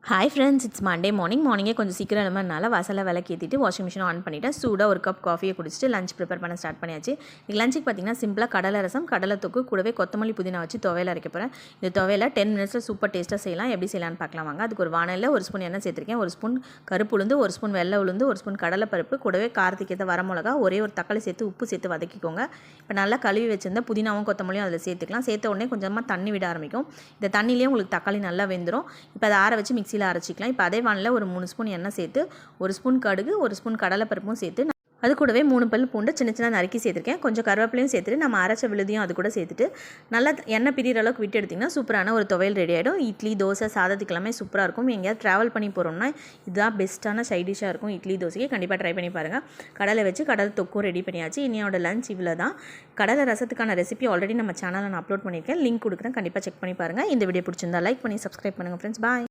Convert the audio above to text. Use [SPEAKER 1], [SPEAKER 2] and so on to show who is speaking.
[SPEAKER 1] Hi friends, it's Monday மார்னிங்கே கொஞ்சம் சீக்கிரம் எழுமறனால வாசலில் விளக்கேற்றிட்டு வாஷிங் மிஷின் ஆன் பண்ணிவிட்டேன். சூடாக ஒரு கப் காஃபியை குடிச்சிட்டு லஞ்ச் ப்ரிப்பேர் பண்ண ஸ்டார்ட் பண்ணியாச்சு. லஞ்சுக்கு பார்த்தீங்கன்னா சிம்பிளாக கடலை ரசம், கடலை தொக்கு கூடவே கொத்தமல்லி புதினா வச்சு துவையல் அரைக்க போகிறேன். இந்த துவையலை 10 மினிட்ஸில் சூப்பர் டேஸ்ட்டாக செய்யலாம். எப்படி செய்யலான்னு பார்க்கலாம் வாங்க. அதுக்கு ஒரு வானலில் ஒரு ஸ்பூன் எண்ணெய் சேர்த்துருக்கேன். ஒரு ஸ்பூன் கருப்பு உளுந்து, ஒரு ஸ்பூன் வெள்ளை உளுந்து, ஒரு ஸ்பூன் கடலை பருப்பு, கூடவே காரத்துக்கு ஏற்ற வரமிளகா, ஒரே ஒரு தக்காளி சேர்த்து உப்பு சேர்த்து வதக்கிக்கோங்க. இப்போ நல்லா கழுவி வச்சிருந்த புதினாவும் கொத்தமல்லியும் அதில் சேர்த்துக்கலாம். சேர்த்த உடனே கொஞ்சமாக தண்ணி விட ஆரம்பிக்கும். இந்த தண்ணியிலேயே உங்களுக்கு தக்காளி நல்லா வெந்துடும். இப்போ அதை ஆற வச்சு மிக்சியில் அரைச்சிக்கலாம். இப்போ அதே வானலில் ஒரு 3 ஸ்பூன் எண்ணெய் சேர்த்து, ஒரு ஸ்பூன் கடுகு, ஒரு ஸ்பூன் கடலைப்பருப்பும் சேர்த்து, அது கூடவே 3 பல் பூண்டு சின்ன நறுக்கி சேர்த்துருக்கேன். கொஞ்சம் கருவேப்பிலையும் சேர்த்துட்டு நம்ம அரைச்ச விழுதியும் அது கூட சேர்த்துட்டு நல்லா எண்ணெய் பிரிகிற அளவுக்கு விட்டு எடுத்திங்கன்னா சூப்பரான ஒரு துவையல் ரெடி ஆகிடும். இட்லி, தோசை, சாதத்துக்கு எல்லாமே சூப்பராக இருக்கும். எங்கேயாவது ட்ராவல் பண்ணி போகிறோம்னா இதுதான் பெஸ்ட்டான சைட் டிஷ்ஷாக இருக்கும். இட்லி, தோசைக்கு கண்டிப்பாக ட்ரை பண்ணி பாருங்கள். கடலை வச்சு கடலை தொக்கும் ரெடி பண்ணியாச்சு. இன்னையோட லஞ்ச் இவ்வளோ தான். கடலை ரசத்துக்கான ரெசிபி ஆல்ரெடி நம்ம சேனலில் நான் அப்லோட் பண்ணியிருக்கேன். லிங்க் கொடுக்குறேன், கண்டிப்பாக செக் பண்ணி பாருங்கள். இந்த வீடியோ பிடிச்சிருந்தா லைக் பண்ணி சப்ஸ்கிரைப் பண்ணுங்கள் ஃப்ரெண்ட்ஸ். பாய்.